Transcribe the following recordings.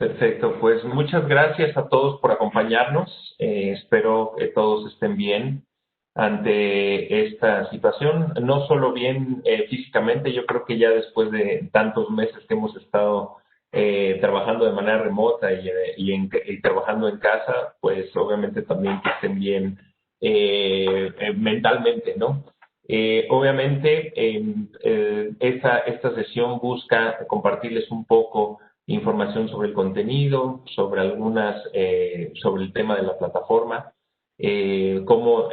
Perfecto, pues muchas gracias a todos por acompañarnos. Espero que todos estén bien ante esta situación, no solo bien físicamente, yo creo que ya después de tantos meses que hemos estado trabajando de manera remota y trabajando en casa, pues obviamente también que estén bien mentalmente, ¿no? Obviamente, esta sesión busca compartirles un poco información sobre el contenido, sobre sobre el tema de la plataforma, cómo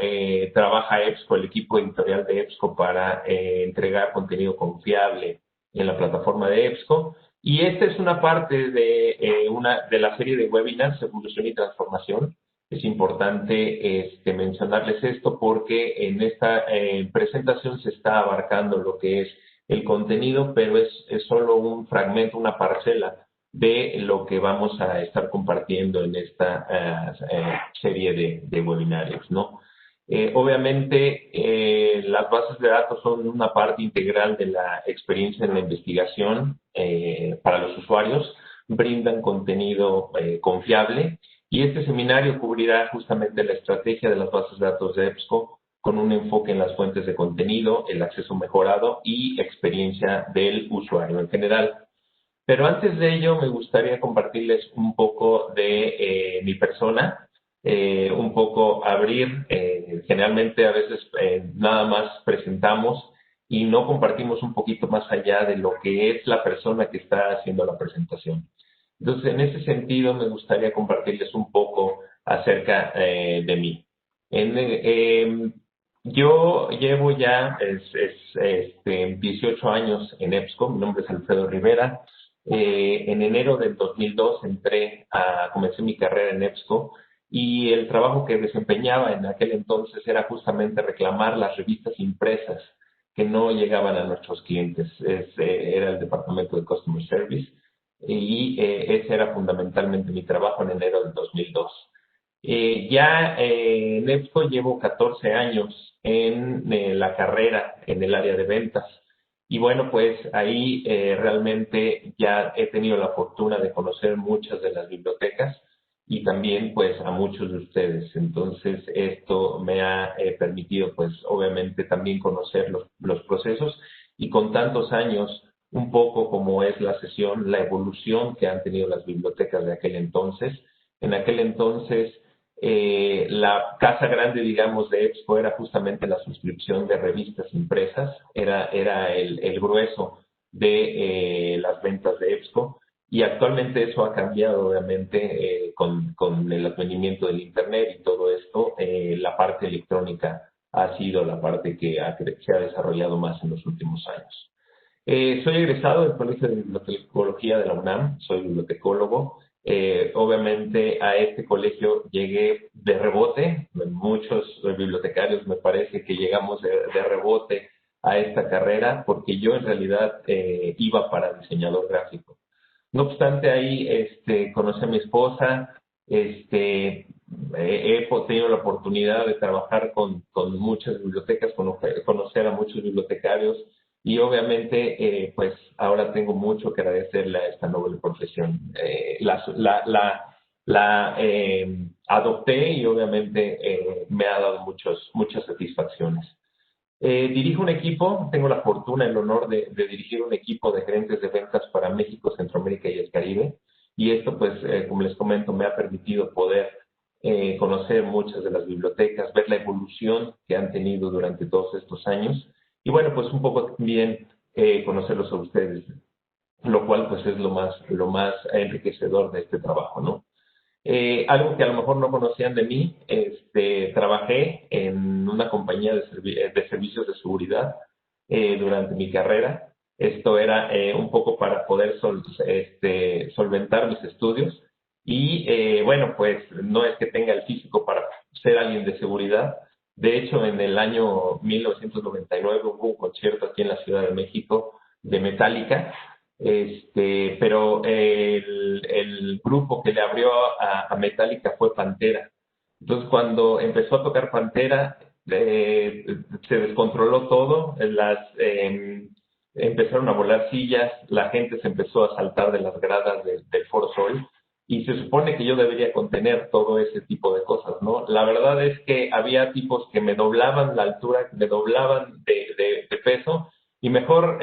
trabaja EBSCO, el equipo editorial de EBSCO para entregar contenido confiable en la plataforma de EBSCO. Y esta es una parte de la serie de webinars Evolución y Transformación. Es importante mencionarles esto porque en esta presentación se está abarcando lo que es el contenido, pero es solo un fragmento, una parcela de lo que vamos a estar compartiendo en esta serie de webinarios, ¿no? Obviamente, las bases de datos son una parte integral de la experiencia en la investigación para los usuarios, brindan contenido confiable y este seminario cubrirá justamente la estrategia de las bases de datos de EBSCO con un enfoque en las fuentes de contenido, el acceso mejorado y experiencia del usuario en general. Pero antes de ello, me gustaría compartirles un poco de mi persona, un poco abrir. Generalmente, a veces nada más presentamos y no compartimos un poquito más allá de lo que es la persona que está haciendo la presentación. Entonces, en ese sentido, me gustaría compartirles un poco acerca de mí. Yo llevo ya 18 años en EBSCO, mi nombre es Alfredo Rivera. En enero del 2002 comencé mi carrera en EBSCO y el trabajo que desempeñaba en aquel entonces era justamente reclamar las revistas impresas que no llegaban a nuestros clientes. Era el departamento de Customer Service y ese era fundamentalmente mi trabajo en enero del 2002. En EBSCO llevo 14 años en la carrera en el área de ventas. Y bueno, pues ahí realmente ya he tenido la fortuna de conocer muchas de las bibliotecas y también pues a muchos de ustedes. Entonces esto me ha permitido pues obviamente también conocer los procesos y con tantos años un poco como es la sesión, la evolución que han tenido las bibliotecas de aquel entonces. En aquel entonces la casa grande, digamos, de EBSCO era justamente la suscripción de revistas impresas, era el grueso de las ventas de EBSCO y actualmente eso ha cambiado, obviamente, con el advenimiento del Internet y todo esto, la parte electrónica ha sido la parte que se ha desarrollado más en los últimos años. Soy egresado del Colegio de Bibliotecología de la UNAM, soy bibliotecólogo. Obviamente a este colegio llegué de rebote, muchos bibliotecarios me parece que llegamos de rebote a esta carrera porque yo en realidad iba para diseñador gráfico. No obstante ahí conocí a mi esposa, he tenido la oportunidad de trabajar con muchas bibliotecas, conocer a muchos bibliotecarios y obviamente, pues ahora tengo mucho que agradecerle a esta noble profesión. Adopté y obviamente me ha dado muchas satisfacciones. Dirijo un equipo, tengo la fortuna, el honor de dirigir un equipo de gerentes de ventas para México, Centroamérica y el Caribe. Y esto, pues, como les comento, me ha permitido poder conocer muchas de las bibliotecas, ver la evolución que han tenido durante todos estos años y bueno, pues un poco también conocerlos a ustedes, lo cual pues es lo más enriquecedor de este trabajo, ¿no? Algo que a lo mejor no conocían de mí, trabajé en una compañía de servicios de seguridad durante mi carrera. Esto era un poco para poder solventar mis estudios y bueno, pues no es que tenga el físico para ser alguien de seguridad. De hecho, en el año 1999 hubo un concierto aquí en la Ciudad de México de Metallica, pero el grupo que le abrió a Metallica fue Pantera. Entonces, cuando empezó a tocar Pantera, se descontroló todo, empezaron a volar sillas, la gente se empezó a saltar de las gradas del Foro Sol y se supone que yo debería contener todo ese tipo de cosas, ¿no? La verdad es que había tipos que me doblaban la altura, me doblaban de peso, y mejor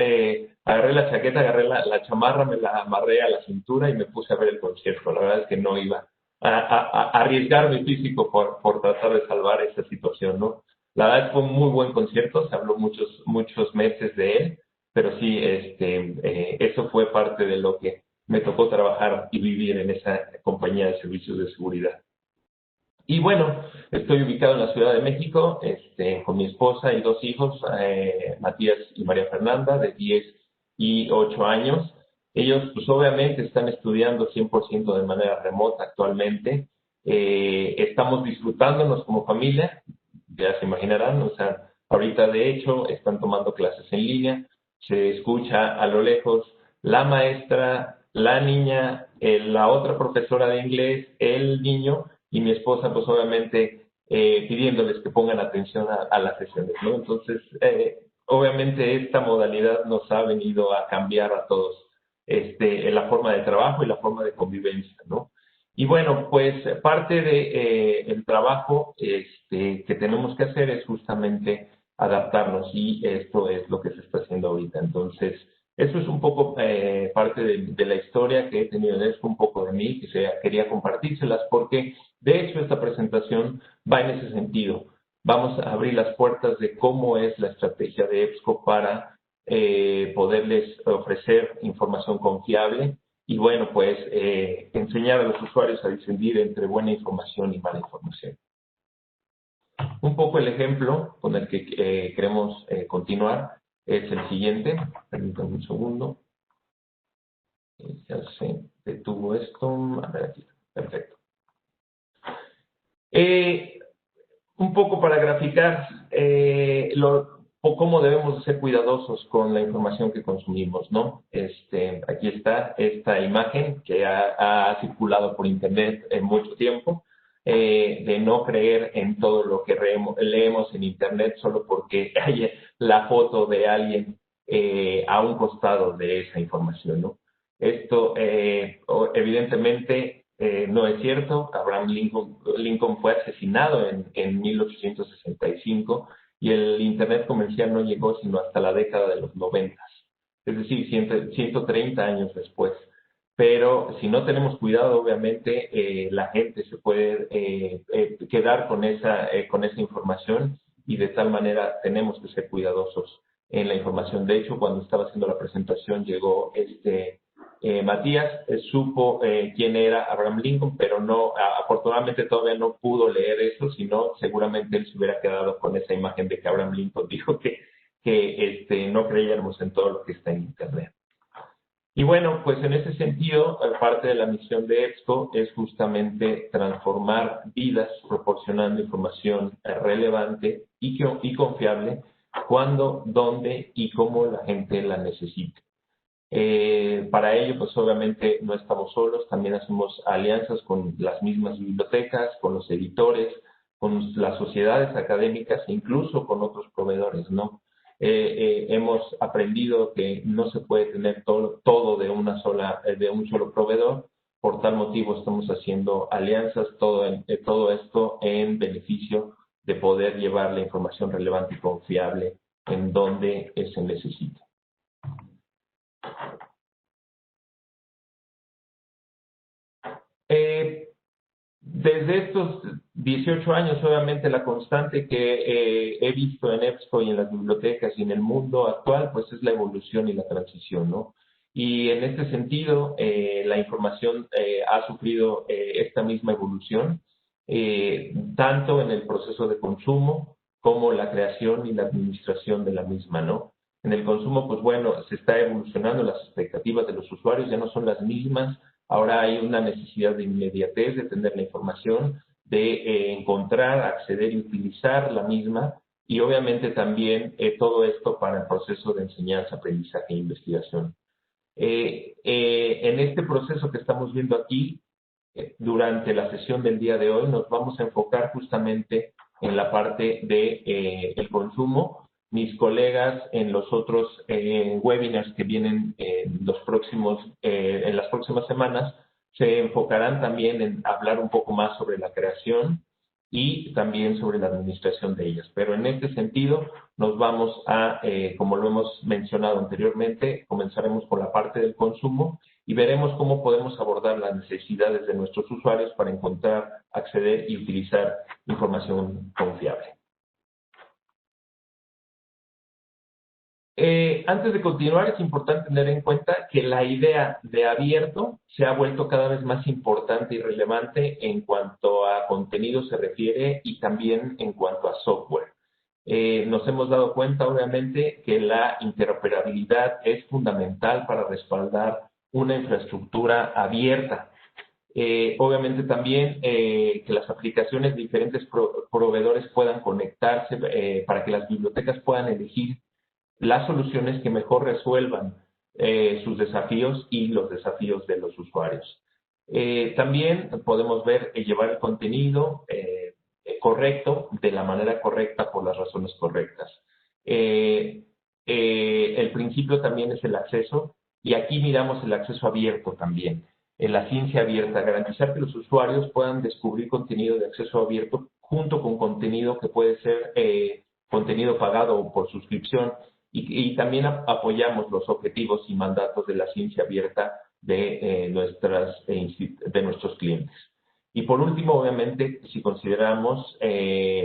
agarré la chaqueta, agarré la chamarra, me la amarré a la cintura y me puse a ver el concierto. La verdad es que no iba a arriesgar mi físico por tratar de salvar esa situación, ¿no? La verdad es que fue un muy buen concierto, se habló muchos meses de él, pero sí, eso fue parte de lo que me tocó trabajar y vivir en esa compañía de servicios de seguridad. Y bueno, estoy ubicado en la Ciudad de México, con mi esposa y dos hijos, Matías y María Fernanda, de 10 y 8 años. Ellos, pues obviamente, están estudiando 100% de manera remota actualmente. Estamos disfrutándonos como familia, ya se imaginarán, o sea, ahorita de hecho están tomando clases en línea, se escucha a lo lejos la maestra, la niña, la otra profesora de inglés, el niño y mi esposa, pues obviamente pidiéndoles que pongan atención a las sesiones, ¿no? Entonces, obviamente esta modalidad nos ha venido a cambiar a todos en la forma de trabajo y la forma de convivencia, ¿no? Y bueno, pues parte de el trabajo que tenemos que hacer es justamente adaptarnos y esto es lo que se está haciendo ahorita. Entonces, eso es un poco parte de la historia que he tenido en esto, un poco de mí, que quería compartírselas porque de hecho esta presentación va en ese sentido. Vamos a abrir las puertas de cómo es la estrategia de EBSCO para poderles ofrecer información confiable y bueno, pues enseñar a los usuarios a distinguir entre buena información y mala información. Un poco el ejemplo con el que queremos continuar es el siguiente. Permítanme un segundo. Ya se detuvo esto. A ver aquí. Perfecto. Un poco para graficar cómo debemos ser cuidadosos con la información que consumimos, ¿no? Aquí está esta imagen que ha circulado por internet en mucho tiempo, de no creer en todo lo que leemos en internet solo porque hay la foto de alguien a un costado de esa información, ¿no? Esto, evidentemente, no es cierto. Abraham Lincoln fue asesinado en 1865 y el Internet comercial no llegó sino hasta la década de los 90, es decir, 130 años después. Pero si no tenemos cuidado, obviamente, la gente se puede quedar con esa información y de tal manera tenemos que ser cuidadosos en la información. De hecho, cuando estaba haciendo la presentación llegó Matías, supo quién era Abraham Lincoln, pero no, afortunadamente todavía no pudo leer eso, sino seguramente él se hubiera quedado con esa imagen de que Abraham Lincoln dijo que no creyéramos en todo lo que está en Internet. Y bueno, pues en ese sentido, parte de la misión de EBSCO es justamente transformar vidas proporcionando información relevante y confiable cuando, dónde y cómo la gente la necesite. Para ello, pues obviamente no estamos solos, también hacemos alianzas con las mismas bibliotecas, con los editores, con las sociedades académicas e incluso con otros proveedores, ¿no? Hemos aprendido que no se puede tener todo de un solo proveedor. Por tal motivo estamos haciendo alianzas, todo esto en beneficio de poder llevar la información relevante y confiable en donde se necesita. Desde estos 18 años, obviamente, la constante que he visto en EBSCO y en las bibliotecas y en el mundo actual, pues es la evolución y la transición, ¿no? Y en este sentido, la información ha sufrido esta misma evolución, tanto en el proceso de consumo como la creación y la administración de la misma, ¿no? En el consumo, pues bueno, se está evolucionando, las expectativas de los usuarios ya no son las mismas. Ahora hay una necesidad de inmediatez, de tener la información, de encontrar, acceder y utilizar la misma, y obviamente también todo esto para el proceso de enseñanza, aprendizaje e investigación. En este proceso que estamos viendo aquí, durante la sesión del día de hoy, nos vamos a enfocar justamente en la parte de el consumo. Mis colegas en los otros webinars que vienen en las próximas semanas se enfocarán también en hablar un poco más sobre la creación y también sobre la administración de ellas. Pero en este sentido nos vamos a, como lo hemos mencionado anteriormente, comenzaremos con la parte del consumo y veremos cómo podemos abordar las necesidades de nuestros usuarios para encontrar, acceder y utilizar información confiable. Antes de continuar, es importante tener en cuenta que la idea de abierto se ha vuelto cada vez más importante y relevante en cuanto a contenido se refiere y también en cuanto a software. Nos hemos dado cuenta, obviamente, que la interoperabilidad es fundamental para respaldar una infraestructura abierta. Obviamente también que las aplicaciones de diferentes proveedores puedan conectarse para que las bibliotecas puedan elegir las soluciones que mejor resuelvan sus desafíos y los desafíos de los usuarios. También podemos ver llevar el contenido correcto de la manera correcta por las razones correctas. El principio también es el acceso y aquí miramos el acceso abierto también. En la ciencia abierta, garantizar que los usuarios puedan descubrir contenido de acceso abierto junto con contenido que puede ser contenido pagado por suscripción y también apoyamos los objetivos y mandatos de la ciencia abierta de nuestros clientes. Y por último, obviamente, si consideramos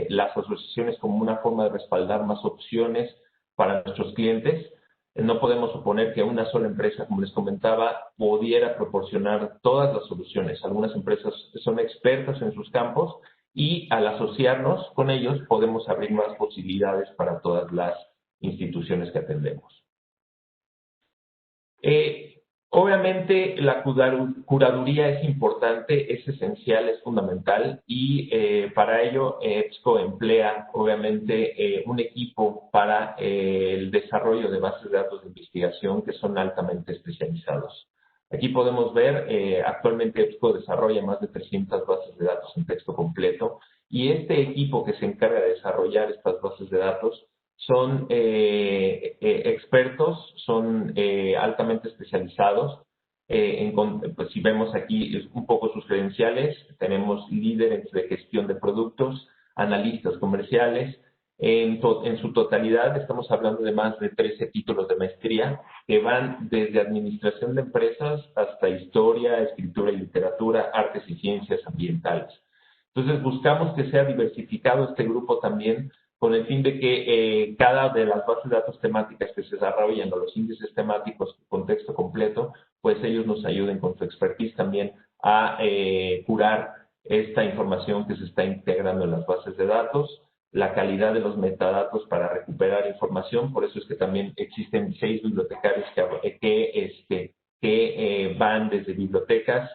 las asociaciones como una forma de respaldar más opciones para nuestros clientes, no podemos suponer que una sola empresa, como les comentaba, pudiera proporcionar todas las soluciones. Algunas empresas son expertas en sus campos y al asociarnos con ellos podemos abrir más posibilidades para todas las instituciones que atendemos. Obviamente la curaduría es importante, es esencial, es fundamental y para ello EBSCO emplea obviamente un equipo para el desarrollo de bases de datos de investigación que son altamente especializados. Aquí podemos ver, actualmente EBSCO desarrolla más de 300 bases de datos en texto completo y este equipo que se encarga de desarrollar estas bases de datos son expertos, son altamente especializados. Pues si vemos aquí un poco sus credenciales, tenemos líderes de gestión de productos, analistas comerciales. En su totalidad estamos hablando de más de 13 títulos de maestría que van desde administración de empresas hasta historia, escritura y literatura, artes y ciencias ambientales. Entonces buscamos que sea diversificado este grupo también con el fin de que cada de las bases de datos temáticas que se desarrollan o los índices temáticos con texto completo, pues ellos nos ayuden con su expertise también a curar esta información que se está integrando en las bases de datos, la calidad de los metadatos para recuperar información, por eso es que también existen 6 bibliotecarios que van desde bibliotecas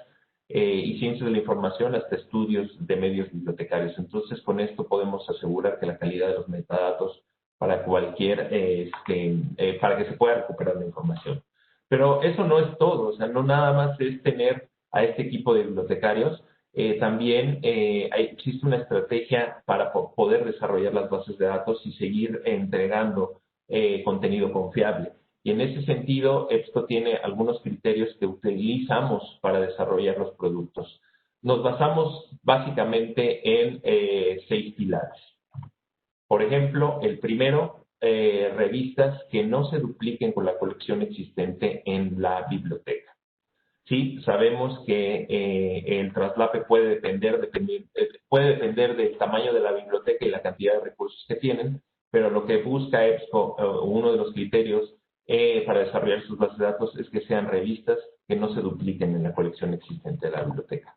y ciencias de la información hasta estudios de medios bibliotecarios. Entonces, con esto podemos asegurar que la calidad de los metadatos para para que se pueda recuperar la información. Pero eso no es todo, o sea, no nada más es tener a este equipo de bibliotecarios, también existe una estrategia para poder desarrollar las bases de datos y seguir entregando contenido confiable. Y en ese sentido, EBSCO tiene algunos criterios que utilizamos para desarrollar los productos. Nos basamos básicamente en 6 pilares. Por ejemplo, el primero, revistas que no se dupliquen con la colección existente en la biblioteca. Sí, sabemos que el traslape puede depender del tamaño de la biblioteca y la cantidad de recursos que tienen, pero lo que busca EBSCO, uno de los criterios para desarrollar sus bases de datos es que sean revistas que no se dupliquen en la colección existente de la biblioteca.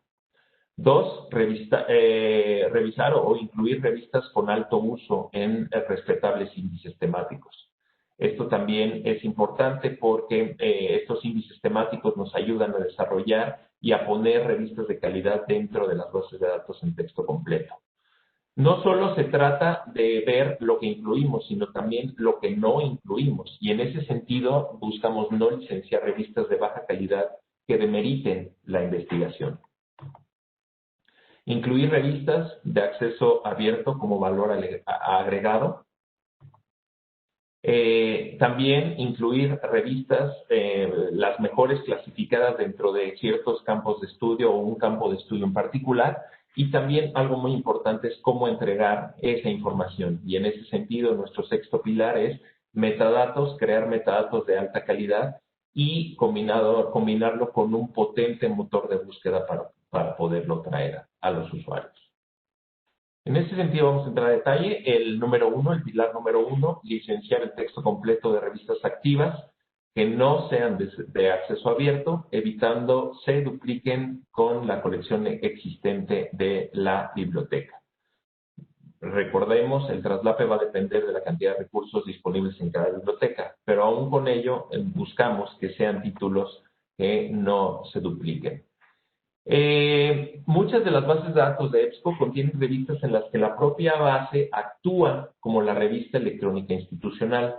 2, revisar o incluir revistas con alto uso en respetables índices temáticos. Esto también es importante porque estos índices temáticos nos ayudan a desarrollar y a poner revistas de calidad dentro de las bases de datos en texto completo. No solo se trata de ver lo que incluimos, sino también lo que no incluimos. Y en ese sentido buscamos no licenciar revistas de baja calidad que demeriten la investigación. Incluir revistas de acceso abierto como valor agregado. También incluir revistas, las mejores clasificadas dentro de ciertos campos de estudio o un campo de estudio en particular. Y también algo muy importante es cómo entregar esa información. Y en ese sentido, nuestro sexto pilar es metadatos, crear metadatos de alta calidad y combinarlo con un potente motor de búsqueda para poderlo traer a los usuarios. En ese sentido vamos a entrar a detalle. El pilar número uno, licenciar el texto completo de revistas activas que no sean de acceso abierto, evitando se dupliquen con la colección existente de la biblioteca. Recordemos, el traslape va a depender de la cantidad de recursos disponibles en cada biblioteca, pero aún con ello buscamos que sean títulos que no se dupliquen. Muchas de las bases de datos de EBSCO contienen revistas en las que la propia base actúa como la revista electrónica institucional.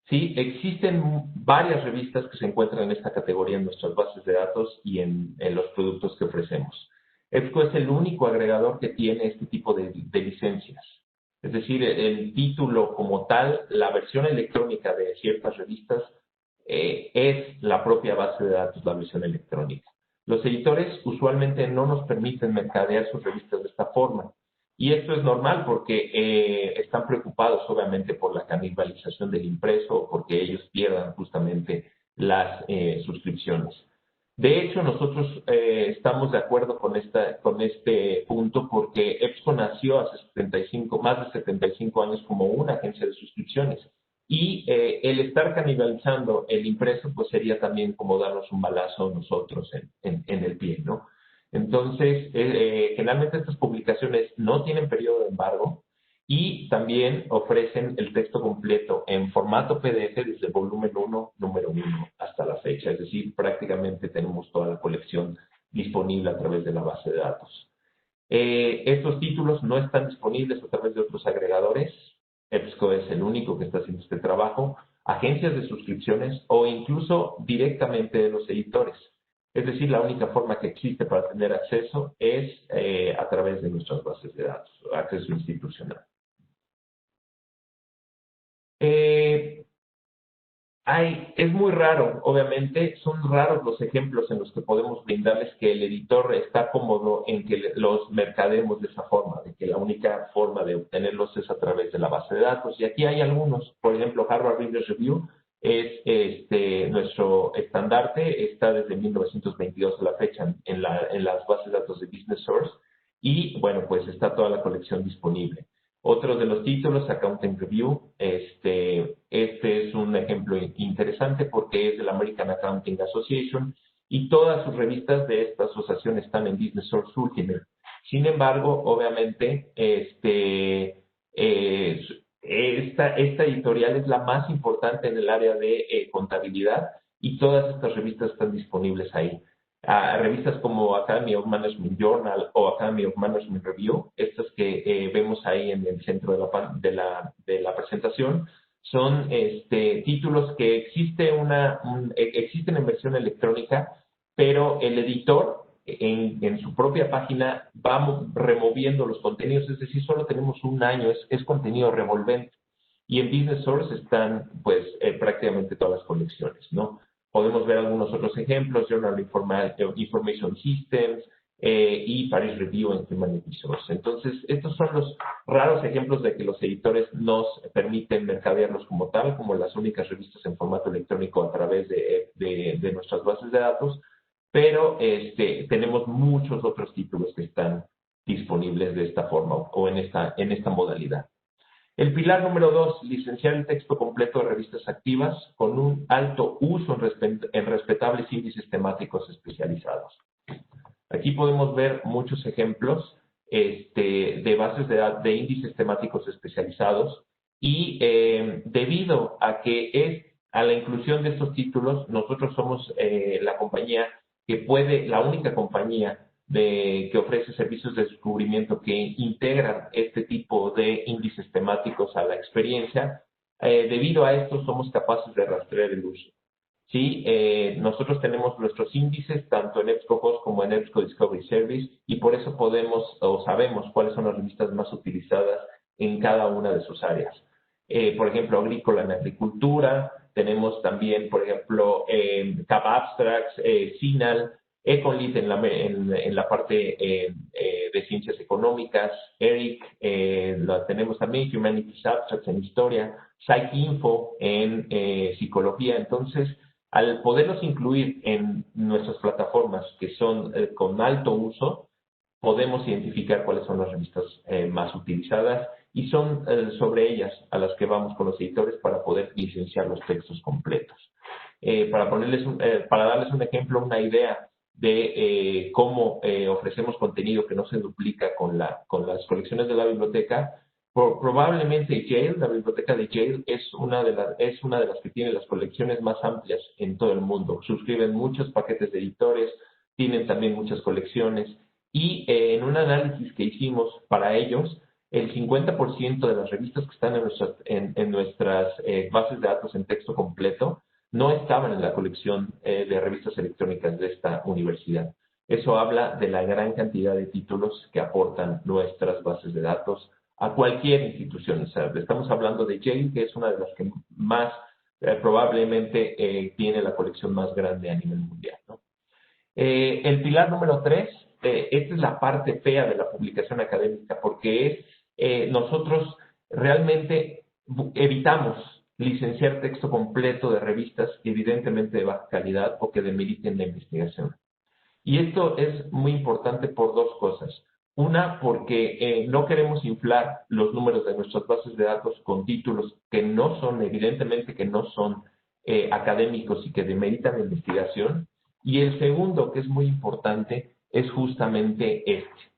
Sí, existen varias revistas que se encuentran en esta categoría en nuestras bases de datos y en los productos que ofrecemos. EBSCO es el único agregador que tiene este tipo de licencias. Es decir, el título como tal, la versión electrónica de ciertas revistas es la propia base de datos, la versión electrónica. Los editores usualmente no nos permiten mercadear sus revistas de esta forma. Y esto es normal porque están preocupados obviamente por la canibalización del impreso o porque ellos pierdan justamente las suscripciones. De hecho, nosotros estamos de acuerdo con este punto porque EBSCO nació hace más de 75 años como una agencia de suscripciones. Y el estar canibalizando el impreso, pues sería también como darnos un balazo nosotros en el pie, ¿no? Entonces, generalmente estas publicaciones no tienen periodo de embargo y también ofrecen el texto completo en formato PDF desde el volumen 1, número 1, hasta la fecha. Es decir, prácticamente tenemos toda la colección disponible a través de la base de datos. Estos títulos no están disponibles a través de otros agregadores. EBSCO es el único que está haciendo este trabajo, agencias de suscripciones o incluso directamente de los editores. Es decir, la única forma que existe para tener acceso es a través de nuestras bases de datos, acceso institucional. Es muy raro, obviamente, son raros los ejemplos en los que podemos brindarles que el editor está cómodo en que los mercadeemos de esa forma, de que la única forma de obtenerlos es a través de la base de datos. Y aquí hay algunos, por ejemplo, Harvard Reader's Review es nuestro estandarte, está desde 1922 a la fecha en las bases de datos de Business Source y, bueno, pues está toda la colección disponible. Otro de los títulos, Accounting Review, este es un ejemplo interesante porque es de la American Accounting Association y todas sus revistas de esta asociación están en Business Source Ultimate. Sin embargo, obviamente, esta editorial es la más importante en el área de contabilidad y todas estas revistas están disponibles ahí. Revistas como Academy of Management Journal o Academy of Management Review, estas que vemos ahí en el centro de la presentación, son títulos que existen en versión electrónica, pero el editor en su propia página va removiendo los contenidos, es decir, solo tenemos un año, es contenido revolvente. Y en Business Source están, pues, prácticamente todas las colecciones, ¿no? Podemos ver algunos otros ejemplos, Journal Information Systems y Paris Review en Humanity Source. Entonces, estos son los raros ejemplos de que los editores nos permiten mercadearlos como tal, como las únicas revistas en formato electrónico a través de nuestras bases de datos, pero tenemos muchos otros títulos que están disponibles de esta forma o en esta modalidad. El pilar número 2, licenciar el texto completo de revistas activas con un alto uso en respetables índices temáticos especializados. Aquí podemos ver muchos ejemplos de bases de índices temáticos especializados y debido a la inclusión de estos títulos, nosotros somos la compañía la única compañía que ofrece servicios de descubrimiento que integran este tipo de índices temáticos a la experiencia. Debido a esto, somos capaces de rastrear el uso. ¿Sí? Nosotros tenemos nuestros índices tanto en EBSCOhost como en EBSCO Discovery Service y por eso podemos o sabemos cuáles son las revistas más utilizadas en cada una de sus áreas. por ejemplo, Agrícola en Agricultura, tenemos también, por ejemplo, Cap Abstracts, CINAL, Econlit en la parte de ciencias económicas, ERIC, la tenemos también, Humanities Abstracts en historia, PsycInfo en psicología. Entonces, al poderlos incluir en nuestras plataformas que son con alto uso, podemos identificar cuáles son las revistas más utilizadas y son sobre ellas a las que vamos con los editores para poder licenciar los textos completos. Para darles un ejemplo, una idea de cómo ofrecemos contenido que no se duplica con las colecciones de la biblioteca, probablemente Yale, la biblioteca de Yale, es una de las que tiene las colecciones más amplias en todo el mundo. Suscriben muchos paquetes de editores, tienen también muchas colecciones y en un análisis que hicimos para ellos, el 50% de las revistas que están en nuestras bases de datos en texto completo no estaban en la colección de revistas electrónicas de esta universidad. Eso habla de la gran cantidad de títulos que aportan nuestras bases de datos a cualquier institución. O sea, estamos hablando de Yale, que es una de las que más probablemente tiene la colección más grande a nivel mundial, ¿no? El pilar número 3, esta es la parte fea de la publicación académica, porque nosotros realmente evitamos licenciar texto completo de revistas evidentemente de baja calidad o que demeriten la investigación. Y esto es muy importante por dos cosas. Una, porque no queremos inflar los números de nuestras bases de datos con títulos que no son, evidentemente que no son académicos y que demeritan la investigación. Y el segundo, que es muy importante, es justamente este.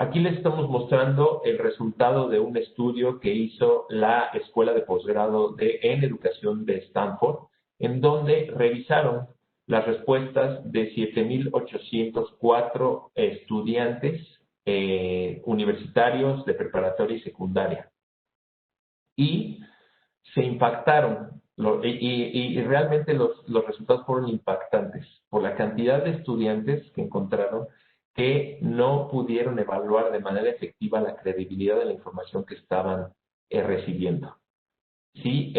Aquí les estamos mostrando el resultado de un estudio que hizo la Escuela de Posgrado en Educación de Stanford, en donde revisaron las respuestas de 7,804 estudiantes universitarios de preparatoria y secundaria. Y se impactaron, y realmente los resultados fueron impactantes por la cantidad de estudiantes que encontraron que no pudieron evaluar de manera efectiva la credibilidad de la información que estaban recibiendo. ¿Sí?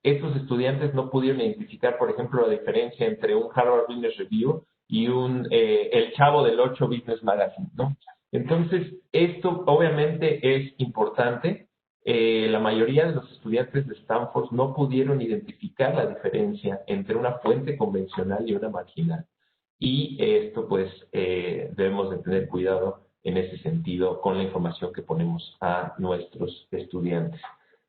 Estos estudiantes no pudieron identificar, por ejemplo, la diferencia entre un Harvard Business Review y el Chavo del 8 Business Magazine, ¿no? Entonces, esto obviamente es importante. La mayoría de los estudiantes de Stanford no pudieron identificar la diferencia entre una fuente convencional y una marginal. Y esto, pues, debemos de tener cuidado en ese sentido con la información que ponemos a nuestros estudiantes.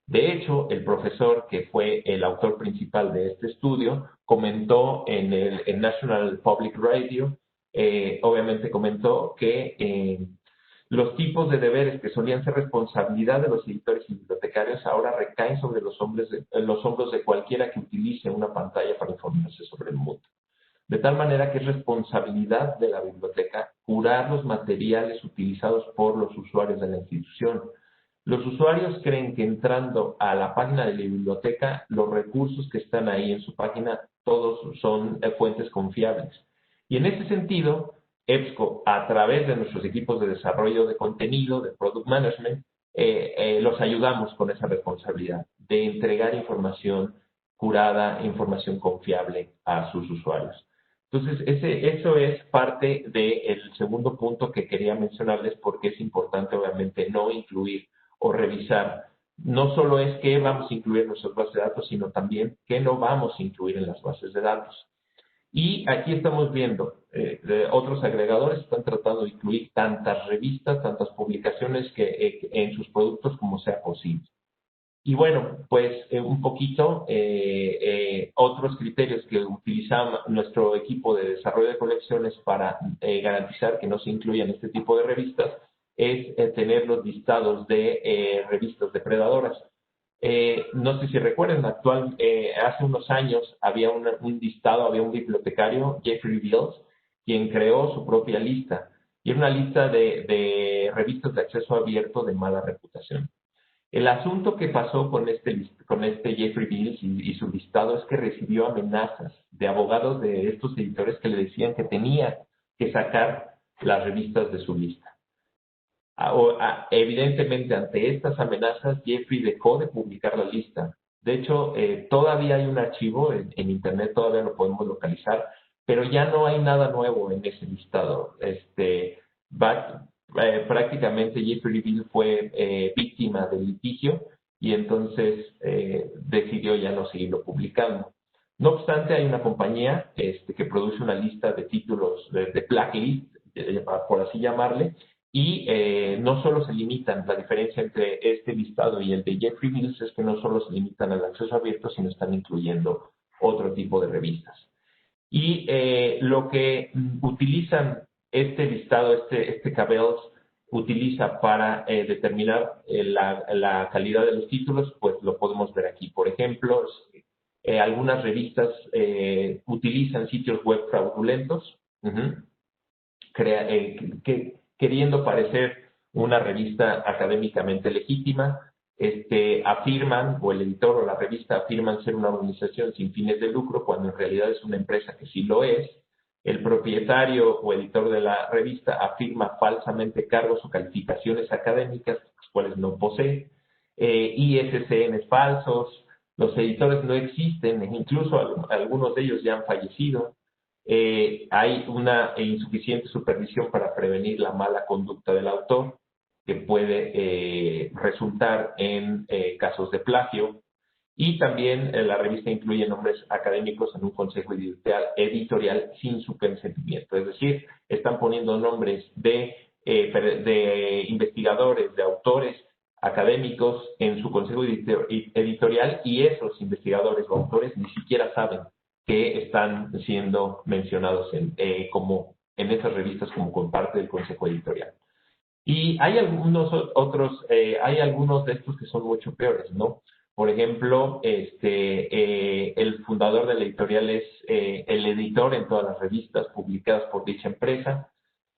De hecho, el profesor que fue el autor principal de este estudio comentó en el National Public Radio, obviamente comentó que los tipos de deberes que solían ser responsabilidad de los editores y bibliotecarios ahora recaen sobre los hombros de cualquiera que utilice una pantalla para informarse sobre el mundo. De tal manera que es responsabilidad de la biblioteca curar los materiales utilizados por los usuarios de la institución. Los usuarios creen que entrando a la página de la biblioteca, los recursos que están ahí en su página, todos son fuentes confiables. Y en ese sentido, EBSCO, a través de nuestros equipos de desarrollo de contenido, de Product Management, los ayudamos con esa responsabilidad de entregar información curada, información confiable a sus usuarios. Entonces, eso es parte del segundo punto que quería mencionarles porque es importante, obviamente, no incluir o revisar. No solo es qué vamos a incluir en nuestras bases de datos, sino también qué no vamos a incluir en las bases de datos. Y aquí estamos viendo, otros agregadores están tratando de incluir tantas revistas, tantas publicaciones en sus productos como sea posible. Y bueno, pues un poquito otros criterios que utiliza nuestro equipo de desarrollo de colecciones para garantizar que no se incluyan este tipo de revistas es tener los listados de revistas depredadoras. No sé si recuerdan, hace unos años había un listado, había un bibliotecario, Jeffrey Beals, quien creó su propia lista. Y era una lista de revistas de acceso abierto de mala reputación. El asunto que pasó con este Jeffrey Beals y su listado es que recibió amenazas de abogados de estos editores que le decían que tenía que sacar las revistas de su lista. Evidentemente, ante estas amenazas, Jeffrey dejó de publicar la lista. De hecho, todavía hay un archivo en Internet, todavía lo podemos localizar, pero ya no hay nada nuevo en ese listado. Prácticamente Jeffrey Bill fue víctima del litigio y entonces decidió ya no seguirlo publicando. No obstante, hay una compañía que produce una lista de títulos de blacklist, por así llamarle, y no solo se limitan, la diferencia entre este listado y el de Jeffrey Mills es que no solo se limitan al acceso abierto, sino están incluyendo otro tipo de revistas. Y lo que utilizan este listado, este Cabells, utiliza para determinar la calidad de los títulos, pues lo podemos ver aquí. Por ejemplo, algunas revistas utilizan sitios web fraudulentos, queriendo parecer una revista académicamente legítima, afirman, o el editor o la revista afirman ser una organización sin fines de lucro, cuando en realidad es una empresa que sí lo es. El propietario o editor de la revista afirma falsamente cargos o calificaciones académicas, las cuales no posee, ISSN falsos, los editores no existen, incluso algunos de ellos ya han fallecido. Hay una insuficiente supervisión para prevenir la mala conducta del autor, que puede resultar en casos de plagio. Y también la revista incluye nombres académicos en un consejo editorial sin su consentimiento. Es decir, están poniendo nombres de investigadores, de autores académicos en su consejo editorial, y esos investigadores o autores ni siquiera saben que están siendo mencionados como en esas revistas como parte del consejo editorial. Y hay algunos otros, hay algunos de estos que son mucho peores, ¿no? Por ejemplo, el fundador de la editorial es el editor en todas las revistas publicadas por dicha empresa.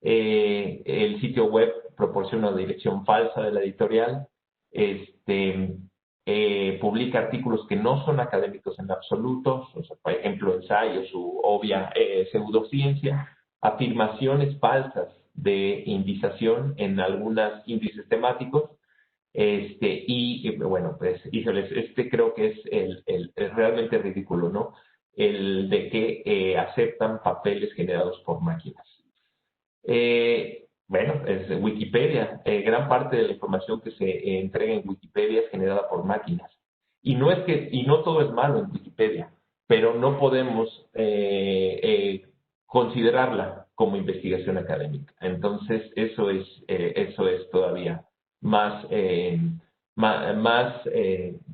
El sitio web proporciona una dirección falsa de la editorial. Publica artículos que no son académicos en absoluto, o sea, por ejemplo, ensayos u obvia pseudociencia, afirmaciones falsas de indización en algunos índices temáticos, bueno, pues, híjoles, creo que es realmente ridículo, ¿no? El de que aceptan papeles generados por máquinas. Bueno, es Wikipedia. Gran parte de la información que se entrega en Wikipedia es generada por máquinas. Y no todo es malo en Wikipedia, pero no podemos considerarla como investigación académica. Entonces, eso es todavía más,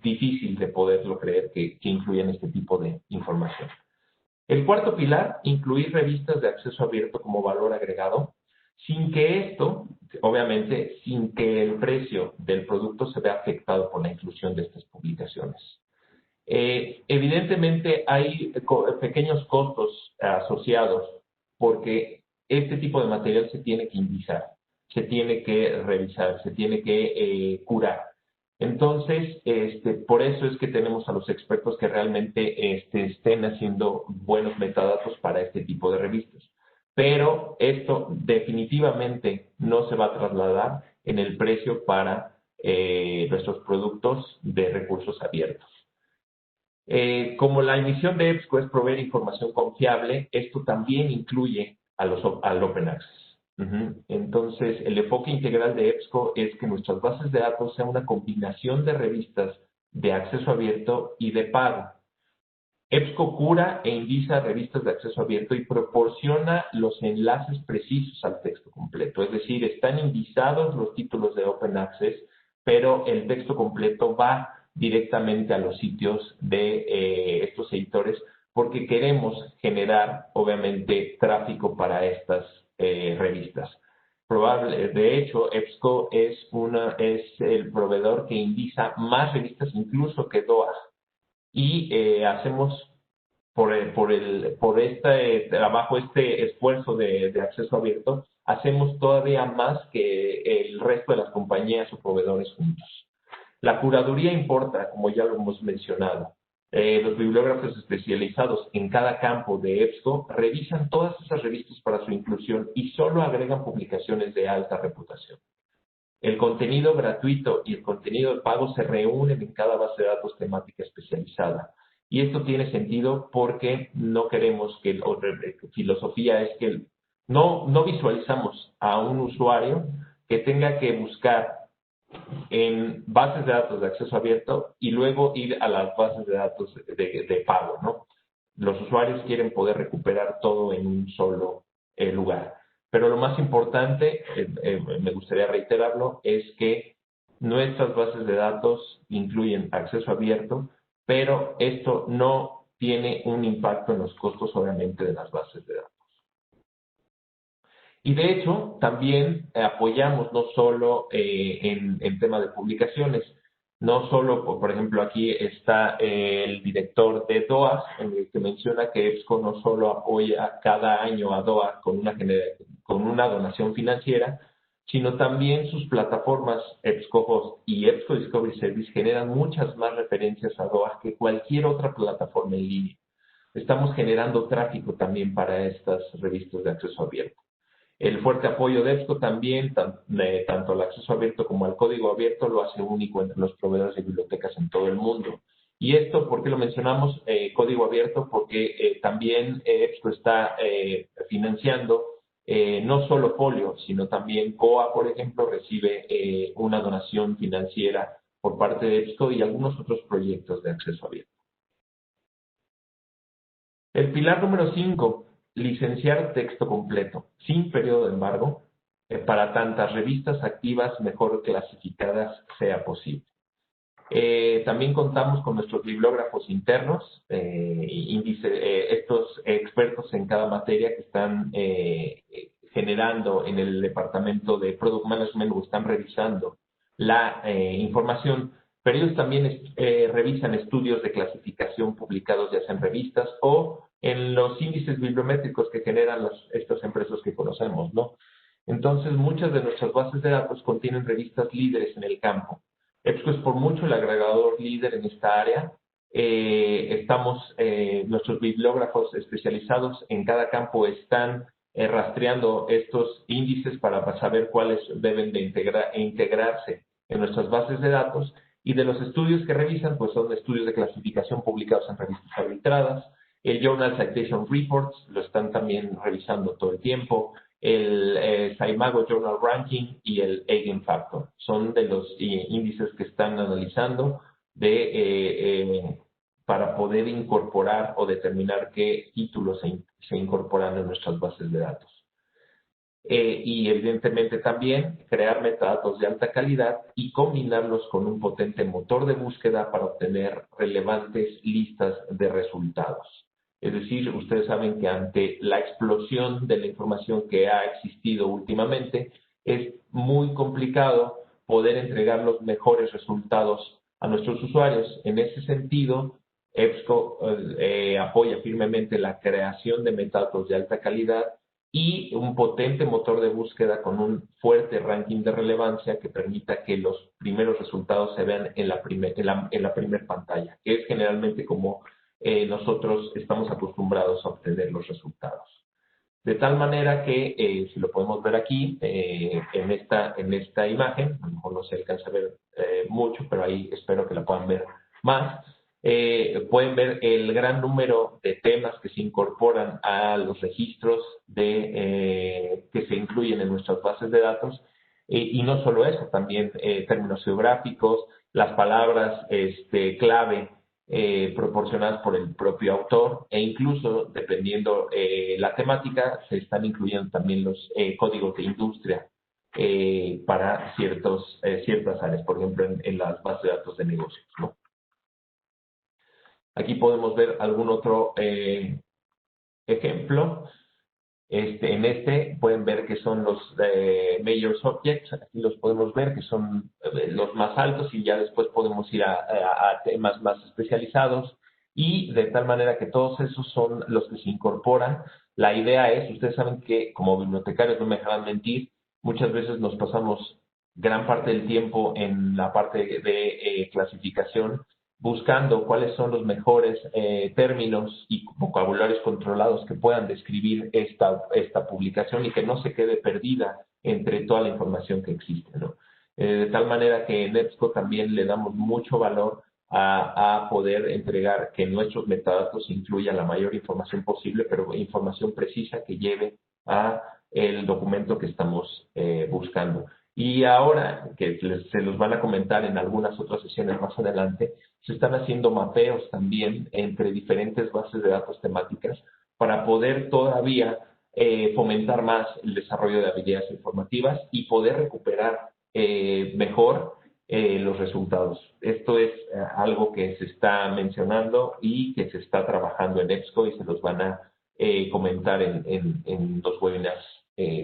difícil de poderlo creer que incluyen este tipo de información. El cuarto pilar, incluir revistas de acceso abierto como valor agregado, sin que obviamente, sin que el precio del producto se vea afectado por la inclusión de estas publicaciones. Evidentemente hay pequeños costos asociados, porque este tipo de material se tiene que indizar, se tiene que revisar, se tiene que curar. Entonces, por eso es que tenemos a los expertos que realmente estén haciendo buenos metadatos para este tipo de revistas. Pero esto definitivamente no se va a trasladar en el precio para nuestros productos de recursos abiertos. Como la misión de EBSCO es proveer información confiable, esto también incluye al Open Access. Entonces, el enfoque integral de EBSCO es que nuestras bases de datos sean una combinación de revistas de acceso abierto y de pago. EBSCO cura e indiza revistas de acceso abierto y proporciona los enlaces precisos al texto completo. Es decir, están indizados los títulos de Open Access, pero el texto completo va directamente a los sitios de estos editores, porque queremos generar, obviamente, tráfico para estas revistas. De hecho, EBSCO es el proveedor que indiza más revistas incluso que DOAJ. Y hacemos por este trabajo, este esfuerzo de acceso abierto, hacemos todavía más que el resto de las compañías o proveedores juntos. La curaduría importa, como ya lo hemos mencionado. Los bibliógrafos especializados en cada campo de EBSCO revisan todas esas revistas para su inclusión y solo agregan publicaciones de alta reputación. El contenido gratuito y el contenido de pago se reúnen en cada base de datos temática especializada. Y esto tiene sentido porque no queremos que, o filosofía es que no visualizamos a un usuario que tenga que buscar en bases de datos de acceso abierto y luego ir a las bases de datos de pago, ¿no? Los usuarios quieren poder recuperar todo en un solo lugar. Pero lo más importante, me gustaría reiterarlo, es que nuestras bases de datos incluyen acceso abierto, pero esto no tiene un impacto en los costos, obviamente, de las bases de datos. Y de hecho, también apoyamos no solo en tema de publicaciones, no solo, por ejemplo, aquí está el director de DOAS, en el que menciona que EBSCO no solo apoya cada año a DOAS con una donación financiera, sino también sus plataformas EBSCO Host y EBSCO Discovery Service generan muchas más referencias a DOAS que cualquier otra plataforma en línea. Estamos generando tráfico también para estas revistas de acceso abierto. El fuerte apoyo de EBSCO también, tanto al acceso abierto como al código abierto, lo hace único entre los proveedores de bibliotecas en todo el mundo. Y esto, ¿por qué lo mencionamos? Código abierto, porque también EBSCO está financiando no solo Folio, sino también COA, por ejemplo, recibe una donación financiera por parte de EBSCO y algunos otros proyectos de acceso abierto. El pilar número 5, licenciar texto completo, sin periodo de embargo, para tantas revistas activas mejor clasificadas sea posible. También contamos con nuestros bibliógrafos internos, estos expertos en cada materia que están generando en el departamento de Product Management o están revisando la información, pero ellos también revisan estudios de clasificación publicados ya sea en revistas o en los índices bibliométricos que generan estas empresas que conocemos, ¿no? Entonces, muchas de nuestras bases de datos contienen revistas líderes en el campo. EBSCO es por mucho el agregador líder en esta área. Nuestros bibliógrafos especializados en cada campo están rastreando estos índices para saber cuáles deben de integrarse en nuestras bases de datos, y de los estudios que revisan, pues son estudios de clasificación publicados en revistas arbitradas. El Journal Citation Reports lo están también revisando todo el tiempo. El Saimago Journal Ranking y el Eigenfactor son de los índices que están analizando para poder incorporar o determinar qué títulos se incorporan en nuestras bases de datos. Y evidentemente también crear metadatos de alta calidad y combinarlos con un potente motor de búsqueda para obtener relevantes listas de resultados. Es decir, ustedes saben que ante la explosión de la información que ha existido últimamente, es muy complicado poder entregar los mejores resultados a nuestros usuarios. En ese sentido, EBSCO apoya firmemente la creación de metadatos de alta calidad y un potente motor de búsqueda con un fuerte ranking de relevancia que permita que los primeros resultados se vean en la primera pantalla, que es generalmente como nosotros estamos acostumbrados a obtener los resultados. De tal manera que, si lo podemos ver aquí, en esta imagen, a lo mejor no se alcanza a ver mucho, pero ahí espero que la puedan ver más. Pueden ver el gran número de temas que se incorporan a los registros que se incluyen en nuestras bases de datos. Y no solo eso, también términos geográficos, las palabras clave proporcionadas por el propio autor, e incluso, dependiendo la temática, se están incluyendo también los códigos de industria para ciertas áreas, por ejemplo, en las bases de datos de negocios, ¿no? Aquí podemos ver algún otro ejemplo. En pueden ver que son los major subjects, aquí los podemos ver que son los más altos, y ya después podemos ir a temas más especializados, y de tal manera que todos esos son los que se incorporan. La idea es, ustedes saben que como bibliotecarios, no me dejarán mentir, muchas veces nos pasamos gran parte del tiempo en la parte de clasificación, buscando cuáles son los mejores términos y vocabularios controlados que puedan describir esta publicación y que no se quede perdida entre toda la información que existe, ¿no? De tal manera que en EBSCO también le damos mucho valor a poder entregar que nuestros metadatos incluyan la mayor información posible, pero información precisa que lleve a el documento que estamos buscando. Y ahora, que se los van a comentar en algunas otras sesiones más adelante, se están haciendo mapeos también entre diferentes bases de datos temáticas para poder todavía fomentar más el desarrollo de habilidades informativas y poder recuperar mejor los resultados. Esto es algo que se está mencionando y que se está trabajando en EBSCO y se los van a comentar en los webinars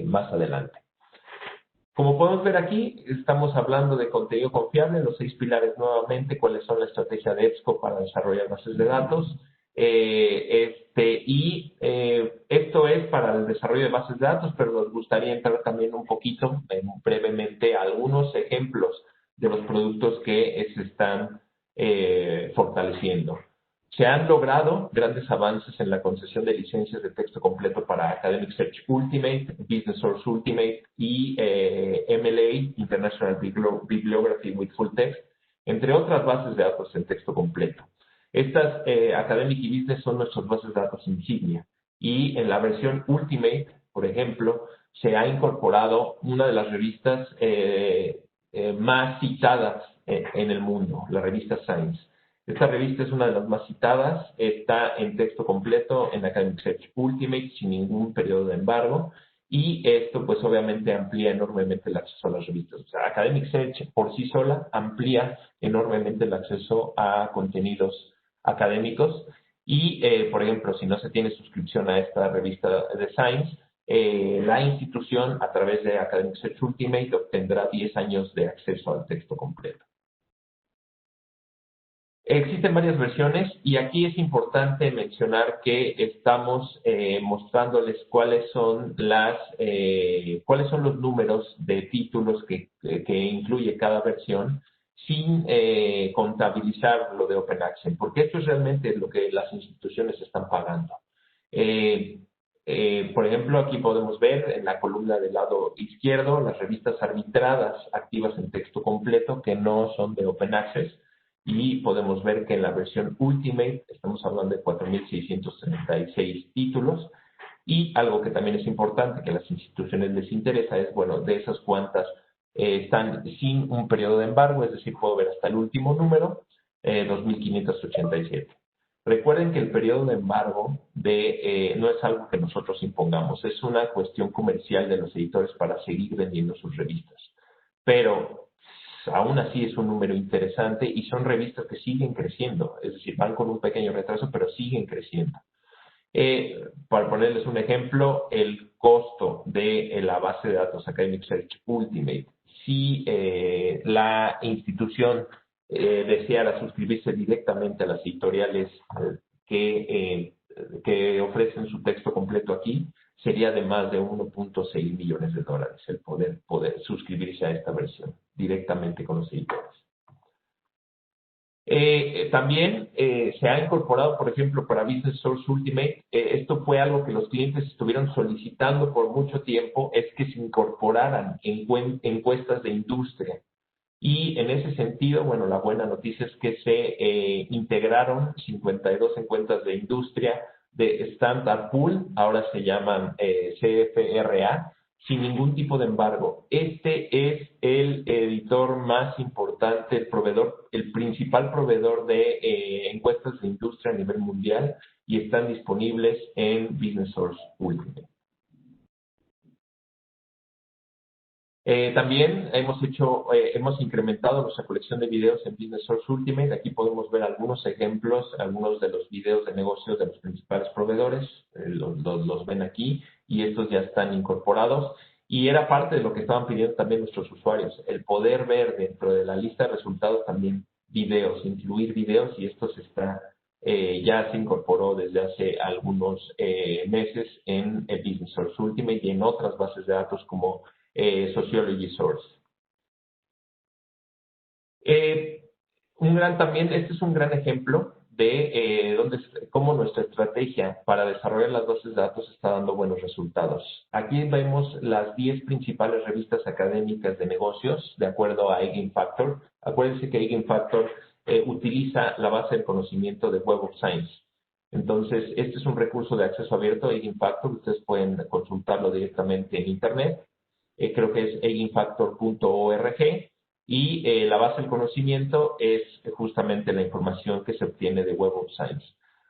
más adelante. Como podemos ver aquí, estamos hablando de contenido confiable, los 6 pilares nuevamente, cuáles son la estrategia de EBSCO para desarrollar bases de datos. Esto es para el desarrollo de bases de datos, pero nos gustaría entrar también un poquito, brevemente, a algunos ejemplos de los productos que se están fortaleciendo. Se han logrado grandes avances en la concesión de licencias de texto completo para Academic Search Ultimate, Business Source Ultimate y MLA, International Bibliography with Full Text, entre otras bases de datos en texto completo. Estas Academic y Business son nuestras bases de datos insignia. Y en la versión Ultimate, por ejemplo, se ha incorporado una de las revistas más citadas en el mundo, la revista Science. Esta revista es una de las más citadas, está en texto completo en Academic Search Ultimate sin ningún periodo de embargo y esto pues obviamente amplía enormemente el acceso a las revistas. O sea, Academic Search por sí sola amplía enormemente el acceso a contenidos académicos y, por ejemplo, si no se tiene suscripción a esta revista de Science, la institución a través de Academic Search Ultimate obtendrá 10 años de acceso al texto completo. Existen varias versiones y aquí es importante mencionar que estamos mostrándoles cuáles son los números de títulos que incluye cada versión sin contabilizar lo de Open Access, porque esto es realmente lo que las instituciones están pagando. Por ejemplo, aquí podemos ver en la columna del lado izquierdo las revistas arbitradas activas en texto completo que no son de Open Access. Y podemos ver que en la versión Ultimate estamos hablando de 4.636 títulos. Y algo que también es importante que a las instituciones les interesa es, bueno, de esas cuantas están sin un periodo de embargo, es decir, puedo ver hasta el último número, 2.587. Recuerden que el periodo de embargo no es algo que nosotros impongamos, es una cuestión comercial de los editores para seguir vendiendo sus revistas. Pero aún así es un número interesante y son revistas que siguen creciendo, es decir, van con un pequeño retraso, pero siguen creciendo. Para ponerles un ejemplo, el costo de la base de datos Academic Search Ultimate, si la institución deseara suscribirse directamente a las editoriales que ofrecen su texto completo aquí, sería de más de 1.6 millones de dólares el poder suscribirse a esta versión directamente con los editores. También se ha incorporado, por ejemplo, para Business Source Ultimate, esto fue algo que los clientes estuvieron solicitando por mucho tiempo, es que se incorporaran encuestas de industria. Y en ese sentido, bueno, la buena noticia es que se integraron 52 encuestas de industria de Standard Pool, ahora se llaman CFRA, sin ningún tipo de embargo. Este es el editor más importante, el principal proveedor de encuestas de industria a nivel mundial y están disponibles en Business Source Ultimate. También hemos incrementado nuestra colección de videos en Business Source Ultimate. Aquí podemos ver algunos ejemplos, algunos de los videos de negocios de los principales proveedores. Los ven aquí y estos ya están incorporados. Y era parte de lo que estaban pidiendo también nuestros usuarios, el poder ver dentro de la lista de resultados también videos, incluir videos, y esto ya se incorporó desde hace algunos meses en Business Source Ultimate y en otras bases de datos como Sociology Source. Este es un gran ejemplo de cómo nuestra estrategia para desarrollar las bases de datos está dando buenos resultados. Aquí vemos las 10 principales revistas académicas de negocios, de acuerdo a Eigen Factor. Acuérdense que Eigen Factor utiliza la base de conocimiento de Web of Science. Entonces, este es un recurso de acceso abierto, Eigen Factor. Ustedes pueden consultarlo directamente en Internet. Creo que es eigenfactor.org. Y la base del conocimiento es justamente la información que se obtiene de Web of Science.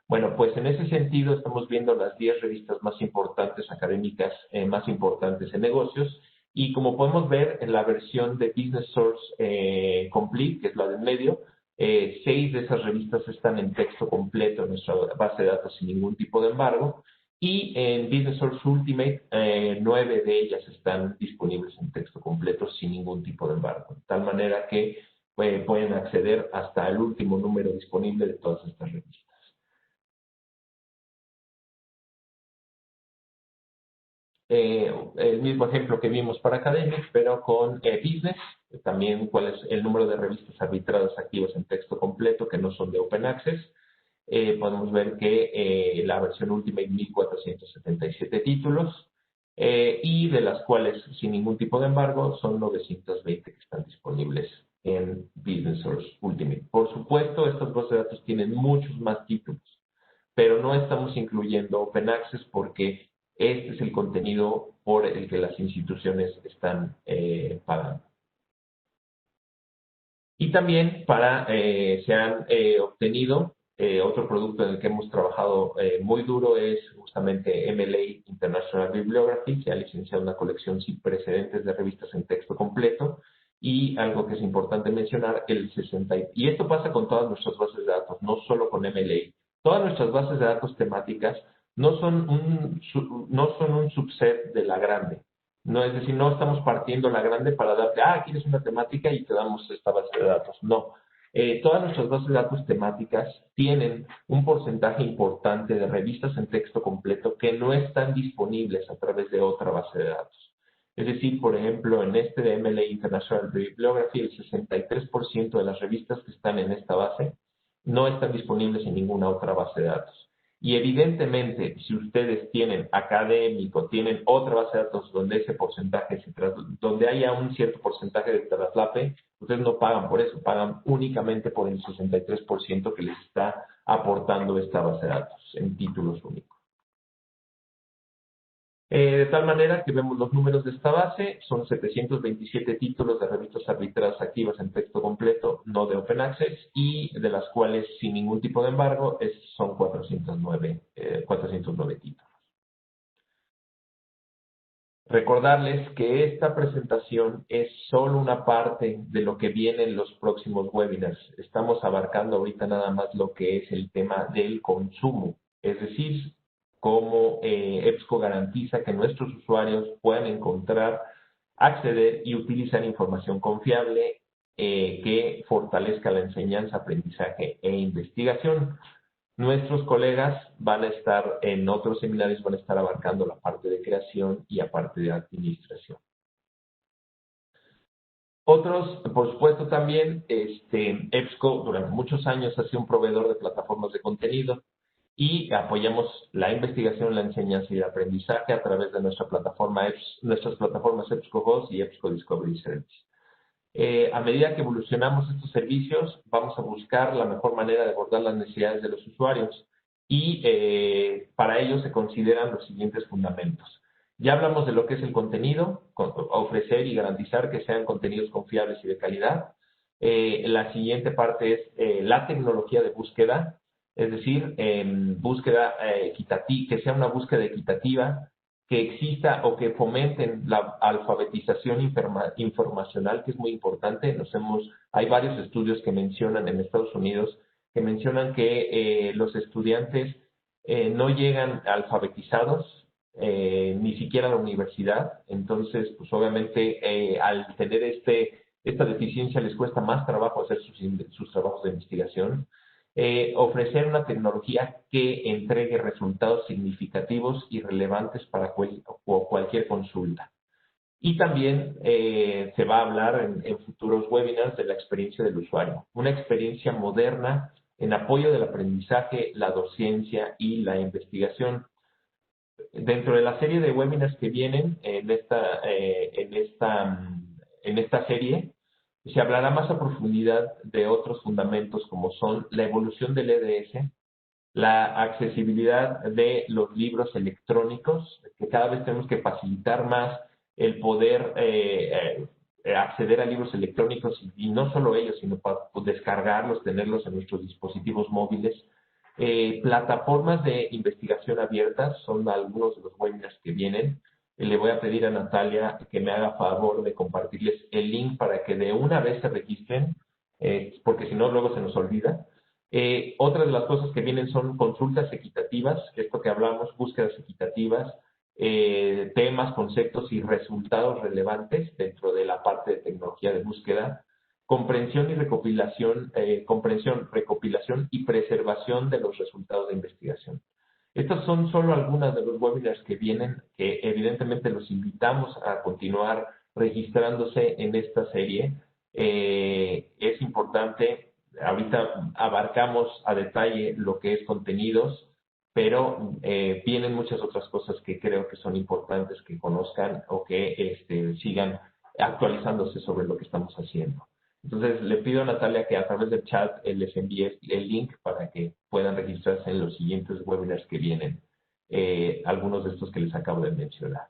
Bueno, pues en ese sentido estamos viendo las 10 revistas más importantes académicas, más importantes en negocios. Y como podemos ver en la versión de Business Source Complete, que es la del medio, 6 de esas revistas están en texto completo en nuestra base de datos sin ningún tipo de embargo. Y en Business Source Ultimate, 9 de ellas están disponibles en texto completo sin ningún tipo de embargo. De tal manera que pueden acceder hasta el último número disponible de todas estas revistas. El mismo ejemplo que vimos para Academics, pero con Business. También cuál es el número de revistas arbitradas activas en texto completo que no son de Open Access. Podemos ver que la versión Ultimate 1477 títulos y de las cuales sin ningún tipo de embargo son 920 que están disponibles en Business Source Ultimate. Por supuesto, estas bases de datos tienen muchos más títulos, pero no estamos incluyendo Open Access porque este es el contenido por el que las instituciones están pagando. Y también se han obtenido otro producto en el que hemos trabajado muy duro es justamente MLA International Bibliography, que ha licenciado una colección sin precedentes de revistas en texto completo. Y algo que es importante mencionar, y esto pasa con todas nuestras bases de datos, no solo con MLA. Todas nuestras bases de datos temáticas no son un subset de la grande. No, es decir, no estamos partiendo la grande para darte, quieres una temática y te damos esta base de datos. No. Todas nuestras bases de datos temáticas tienen un porcentaje importante de revistas en texto completo que no están disponibles a través de otra base de datos. Es decir, por ejemplo, en este de MLA International Bibliography, el 63% de las revistas que están en esta base no están disponibles en ninguna otra base de datos. Y evidentemente, si ustedes tienen académico, tienen otra base de datos donde ese porcentaje, donde haya un cierto porcentaje de traslape, ustedes no pagan por eso, pagan únicamente por el 63% que les está aportando esta base de datos en títulos únicos. De tal manera que vemos los números de esta base, son 727 títulos de revistas arbitradas activas en texto completo, no de Open Access, y de las cuales sin ningún tipo de embargo son 409 títulos. Recordarles que esta presentación es solo una parte de lo que viene en los próximos webinars. Estamos abarcando ahorita nada más lo que es el tema del consumo, es decir, cómo EBSCO garantiza que nuestros usuarios puedan encontrar, acceder y utilizar información confiable que fortalezca la enseñanza, aprendizaje e investigación. Nuestros colegas van a estar en otros seminarios, van a estar abarcando la parte de creación y la parte de administración. Otros, por supuesto, también, EBSCO durante muchos años ha sido un proveedor de plataformas de contenido y apoyamos la investigación, la enseñanza y el aprendizaje a través de nuestras plataformas EBSCOhost y EBSCO Discovery Service. A medida que evolucionamos estos servicios, vamos a buscar la mejor manera de abordar las necesidades de los usuarios y para ello se consideran los siguientes fundamentos. Ya hablamos de lo que es el contenido, ofrecer y garantizar que sean contenidos confiables y de calidad. La siguiente parte es la tecnología de búsqueda, es decir, búsqueda equitativa, que sea una búsqueda equitativa, que exista o que fomenten la alfabetización informacional, que es muy importante. Hay varios estudios que mencionan en Estados Unidos, que mencionan que los estudiantes no llegan alfabetizados, ni siquiera a la universidad. Entonces, pues obviamente al tener esta deficiencia les cuesta más trabajo hacer sus trabajos de investigación. Ofrecer una tecnología que entregue resultados significativos y relevantes para cualquier consulta. Y también se va a hablar en futuros webinars de la experiencia del usuario. Una experiencia moderna en apoyo del aprendizaje, la docencia y la investigación. Dentro de la serie de webinars que vienen en esta serie, se hablará más a profundidad de otros fundamentos como son la evolución del EDS, la accesibilidad de los libros electrónicos, que cada vez tenemos que facilitar más el poder acceder a libros electrónicos y no solo ellos, sino para descargarlos, tenerlos en nuestros dispositivos móviles. Plataformas de investigación abiertas son algunos de los webinars que vienen. Le voy a pedir a Natalia que me haga favor de compartirles el link para que de una vez se registren, porque si no luego se nos olvida. Otras de las cosas que vienen son consultas equitativas, esto que hablamos, búsquedas equitativas, temas, conceptos y resultados relevantes dentro de la parte de tecnología de búsqueda, comprensión, recopilación y preservación de los resultados de investigación. Estas son solo algunas de los webinars que vienen, que evidentemente los invitamos a continuar registrándose en esta serie. Es importante, ahorita abarcamos a detalle lo que es contenidos, pero vienen muchas otras cosas que creo que son importantes que conozcan o que sigan actualizándose sobre lo que estamos haciendo. Entonces, le pido a Natalia que a través del chat les envíe el link para que puedan registrarse en los siguientes webinars que vienen, algunos de estos que les acabo de mencionar.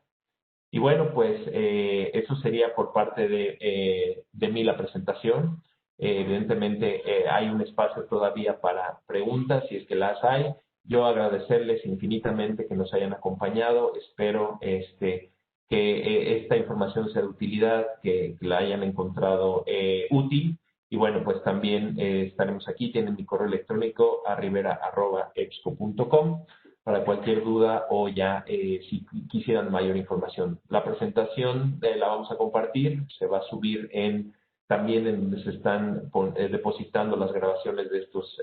Y bueno, pues eso sería por parte de mí la presentación. Evidentemente, hay un espacio todavía para preguntas, si es que las hay. Yo agradecerles infinitamente que nos hayan acompañado. Espero que esta información sea de utilidad, que la hayan encontrado útil. Y bueno, pues también estaremos aquí. Tienen mi correo electrónico rivera@epsco.com para cualquier duda o ya si quisieran mayor información. La presentación la vamos a compartir, se va a subir también en donde se están depositando las grabaciones de estos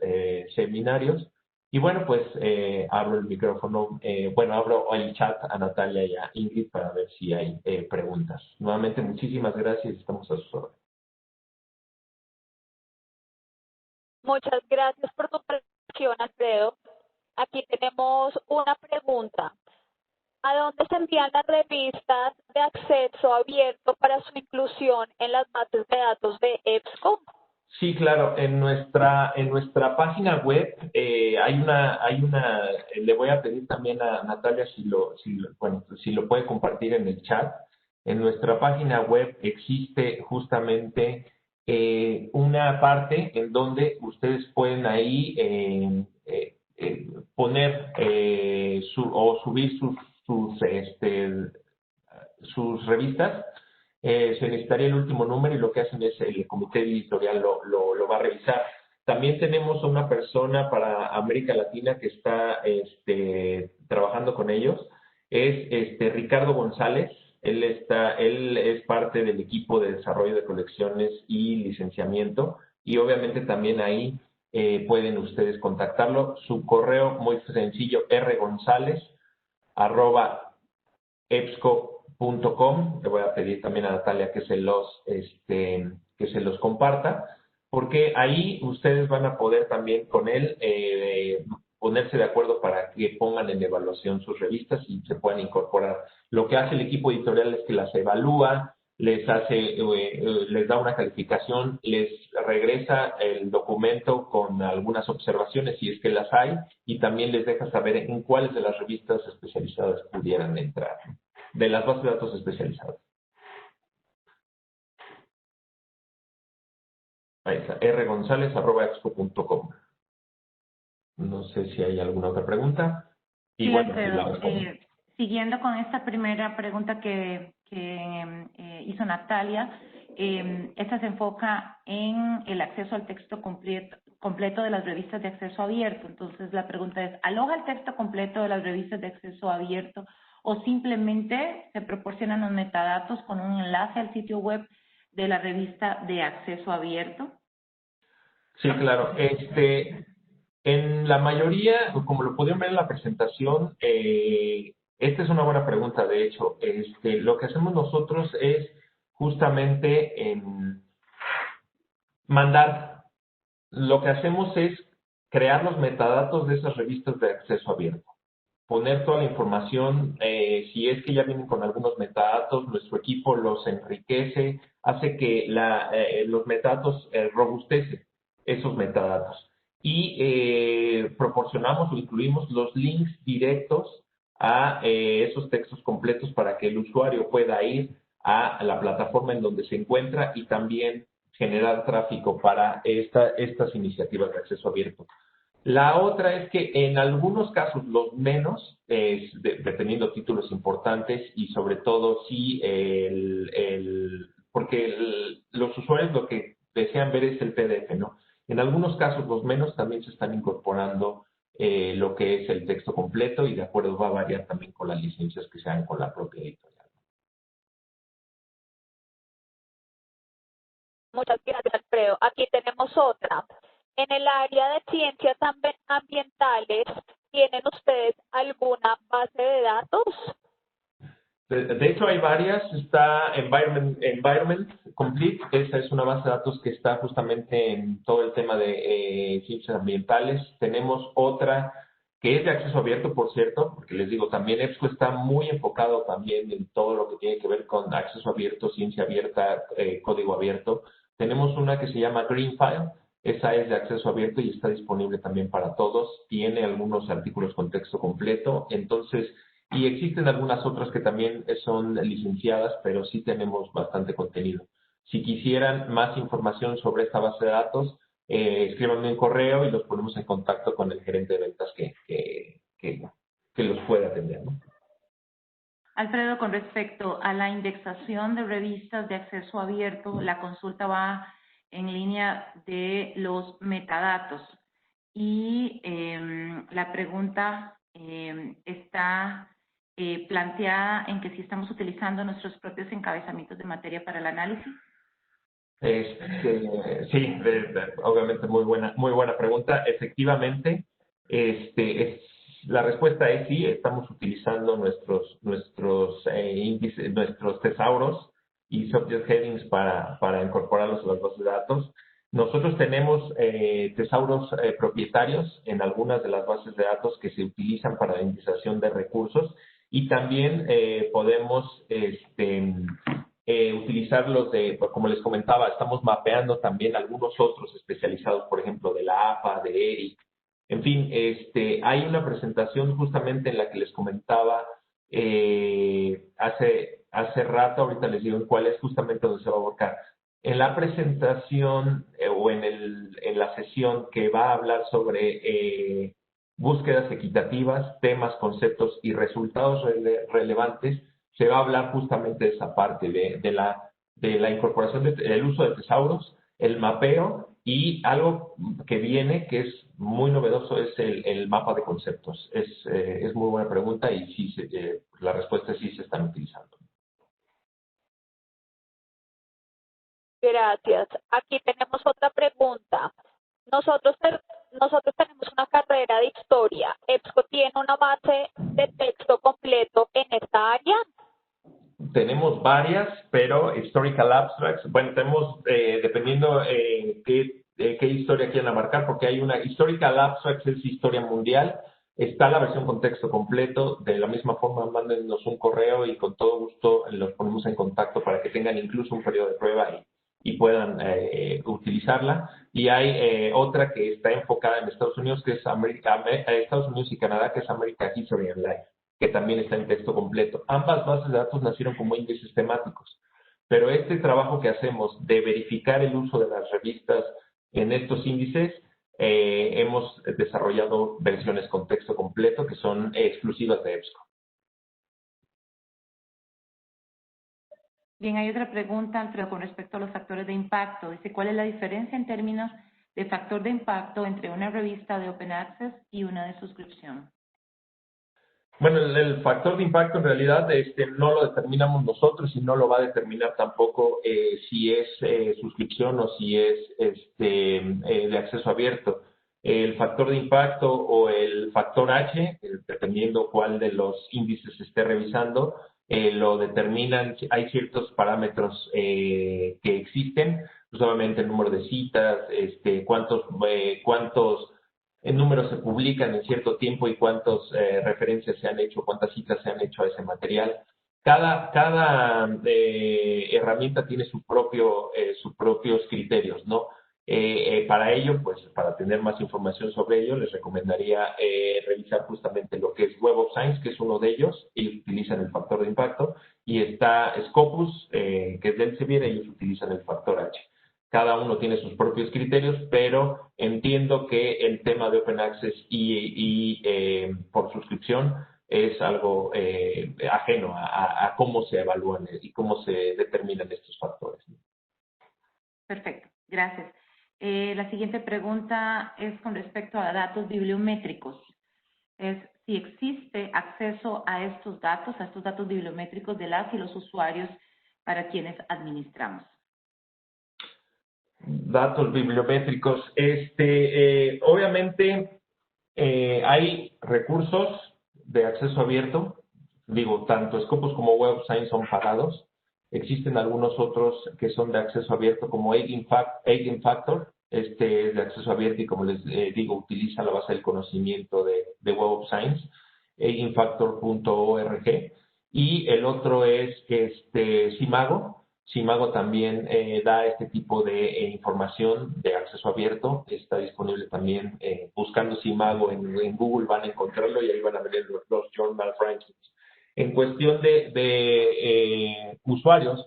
seminarios. Y bueno, pues abro el micrófono, abro el chat a Natalia y a Ingrid para ver si hay preguntas. Nuevamente, muchísimas gracias, estamos a sus órdenes. Muchas gracias por tu presentación, Alfredo. Aquí tenemos una pregunta. ¿A dónde se envían las revistas de acceso abierto para su inclusión en las bases de datos de EBSCO? Sí, claro. En nuestra página web le voy a pedir también a Natalia si lo puede compartir en el chat. En nuestra página web existe justamente una parte en donde ustedes pueden ahí poner o subir sus revistas. Se necesitaría el último número y lo que hacen es el comité editorial lo va a revisar. También tenemos a una persona para América Latina que está trabajando con ellos. Es Ricardo González. Él es parte del equipo de desarrollo de colecciones y licenciamiento. Y obviamente también ahí pueden ustedes contactarlo. Su correo muy sencillo, rgonzalez@epsco.com. Le voy a pedir también a Natalia que se los comparta, porque ahí ustedes van a poder también con él ponerse de acuerdo para que pongan en evaluación sus revistas y se puedan incorporar. Lo que hace el equipo editorial es que las evalúa, les da una calificación, les regresa el documento con algunas observaciones si es que las hay y también les deja saber en cuáles de las revistas especializadas pudieran entrar, de las bases de datos especializadas. Ahí está, rgonzalez@expo.com. No sé si hay alguna otra pregunta. Y sí, bueno, Alfredo, siguiendo con esta primera pregunta que hizo Natalia, esta se enfoca en el acceso al texto completo de las revistas de acceso abierto. Entonces, la pregunta es, ¿aloja el texto completo de las revistas de acceso abierto o simplemente se proporcionan los metadatos con un enlace al sitio web de la revista de acceso abierto? Sí, claro. En la mayoría, como lo pudieron ver en la presentación, esta es una buena pregunta, de hecho. Lo que hacemos nosotros es justamente mandar. Lo que hacemos es crear los metadatos de esas revistas de acceso abierto. Poner toda la información, si es que ya vienen con algunos metadatos, nuestro equipo los enriquece, hace que los metadatos robustece esos metadatos. Y proporcionamos o incluimos los links directos a esos textos completos para que el usuario pueda ir a la plataforma en donde se encuentra y también generar tráfico para estas iniciativas de acceso abierto. La otra es que en algunos casos, los menos, dependiendo títulos importantes y sobre todo si porque los usuarios lo que desean ver es el PDF, ¿no? En algunos casos, los menos también se están incorporando lo que es el texto completo y de acuerdo va a variar también con las licencias que se hagan con la propia editorial. Muchas gracias, Alfredo. Aquí tenemos otra. En el área de ciencias ambientales, ¿tienen ustedes alguna base de datos? De hecho, hay varias. Está Environment Complete. Esa es una base de datos que está justamente en todo el tema de ciencias ambientales. Tenemos otra que es de acceso abierto, por cierto, porque les digo, también EBSCO está muy enfocado también en todo lo que tiene que ver con acceso abierto, ciencia abierta, código abierto. Tenemos una que se llama Greenfile. Esa es de acceso abierto y está disponible también para todos. Tiene algunos artículos con texto completo. Entonces, y existen algunas otras que también son licenciadas, pero sí tenemos bastante contenido. Si quisieran más información sobre esta base de datos, escríbanme un correo y los ponemos en contacto con el gerente de ventas que los puede atender, ¿no? Alfredo, con respecto a la indexación de revistas de acceso abierto, la consulta va en línea de los metadatos y la pregunta está planteada en que si estamos utilizando nuestros propios encabezamientos de materia para el análisis. Sí, obviamente muy buena pregunta. Efectivamente, la respuesta es sí, estamos utilizando nuestros índices, nuestros tesauros y subject headings para incorporarlos a las bases de datos. Nosotros tenemos tesauros propietarios en algunas de las bases de datos que se utilizan para la indexación de recursos y también podemos utilizarlos como les comentaba, estamos mapeando también algunos otros especializados, por ejemplo, de la APA, de ERIC. En fin, hay una presentación justamente en la que les comentaba hace rato, ahorita les digo en cuál es justamente donde se va a aborcar. En la presentación o en la sesión que va a hablar sobre búsquedas equitativas, temas, conceptos y resultados relevantes, se va a hablar justamente de esa parte de la incorporación del uso de tesauros, el mapeo y algo que viene que es muy novedoso es el mapa de conceptos. Es muy buena pregunta y sí, la respuesta es sí se están utilizando. Gracias. Aquí tenemos otra pregunta. Nosotros tenemos una carrera de historia. ¿EBSCO tiene una base de texto completo en esta área? Tenemos varias, pero Historical Abstracts, bueno, tenemos, dependiendo qué historia quieran abarcar, porque hay una Historical Abstracts, es historia mundial, está la versión con texto completo, de la misma forma mándenos un correo y con todo gusto los ponemos en contacto para que tengan incluso un periodo de prueba y puedan utilizarla. Y hay otra que está enfocada en Estados Unidos, que es Estados Unidos y Canadá, que es American History and Life, que también está en texto completo. Ambas bases de datos nacieron como índices temáticos, pero este trabajo que hacemos de verificar el uso de las revistas en estos índices, hemos desarrollado versiones con texto completo que son exclusivas de EBSCO. Bien, hay otra pregunta, Alfredo, con respecto a los factores de impacto. Dice, ¿cuál es la diferencia en términos de factor de impacto entre una revista de Open Access y una de suscripción? Bueno, el factor de impacto en realidad no lo determinamos nosotros y no lo va a determinar tampoco si es suscripción o si es de acceso abierto. El factor de impacto o el factor H, dependiendo cuál de los índices se esté revisando, lo determinan, hay ciertos parámetros que existen, pues obviamente el número de citas, cuántos números se publican en cierto tiempo y cuántas referencias se han hecho, cuántas citas se han hecho a ese material. Cada herramienta tiene sus propios criterios, ¿no? Para ello, pues para tener más información sobre ello, les recomendaría revisar justamente lo que es Web of Science, que es uno de ellos. Ellos utilizan el factor de impacto, y está Scopus, que es del Elsevier, ellos utilizan el factor H. Cada uno tiene sus propios criterios, pero entiendo que el tema de Open Access y por suscripción es algo ajeno a cómo se evalúan y cómo se determinan estos factores. Perfecto, gracias. La siguiente pregunta es con respecto a datos bibliométricos. Es si existe acceso a estos datos bibliométricos de las y los usuarios para quienes administramos. Datos bibliométricos. Obviamente hay recursos de acceso abierto. Digo, tanto Scopus como Web of Science son pagados. Existen algunos otros que son de acceso abierto, como Aging Factor. Es de acceso abierto y, como les digo, utiliza la base del conocimiento de Web of Science, agingfactor.org. Y el otro es Simago. Simago también da este tipo de información de acceso abierto. Está disponible también, buscando Simago en Google van a encontrarlo y ahí van a ver los journal rankings. En cuestión de usuarios,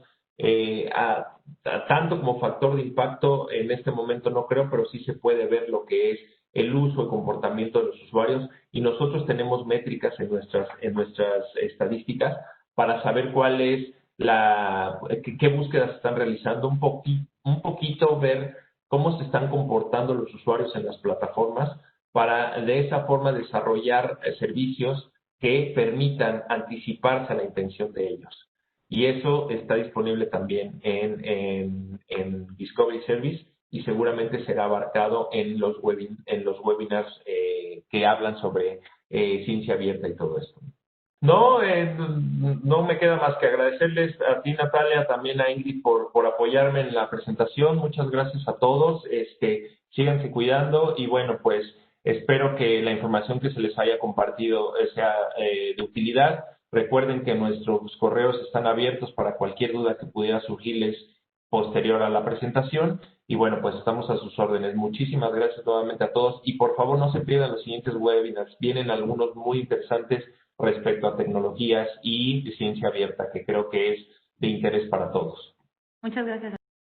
tanto como factor de impacto en este momento no creo, pero sí se puede ver lo que es el uso y comportamiento de los usuarios, y nosotros tenemos métricas en nuestras estadísticas para saber cuál es qué búsquedas están realizando, un poquito ver cómo se están comportando los usuarios en las plataformas, para de esa forma desarrollar servicios que permitan anticiparse a la intención de ellos. Y eso está disponible también en Discovery Service, y seguramente será abarcado en los webinars que hablan sobre ciencia abierta y todo esto. No, no me queda más que agradecerles a ti, Natalia, también a Ingrid por apoyarme en la presentación. Muchas gracias a todos. Síganse cuidando y bueno, pues espero que la información que se les haya compartido sea de utilidad. Recuerden que nuestros correos están abiertos para cualquier duda que pudiera surgirles posterior a la presentación. Y bueno, pues estamos a sus órdenes. Muchísimas gracias nuevamente a todos y por favor no se pierdan los siguientes webinars. Vienen algunos muy interesantes respecto a tecnologías y ciencia abierta, que creo que es de interés para todos. Muchas gracias.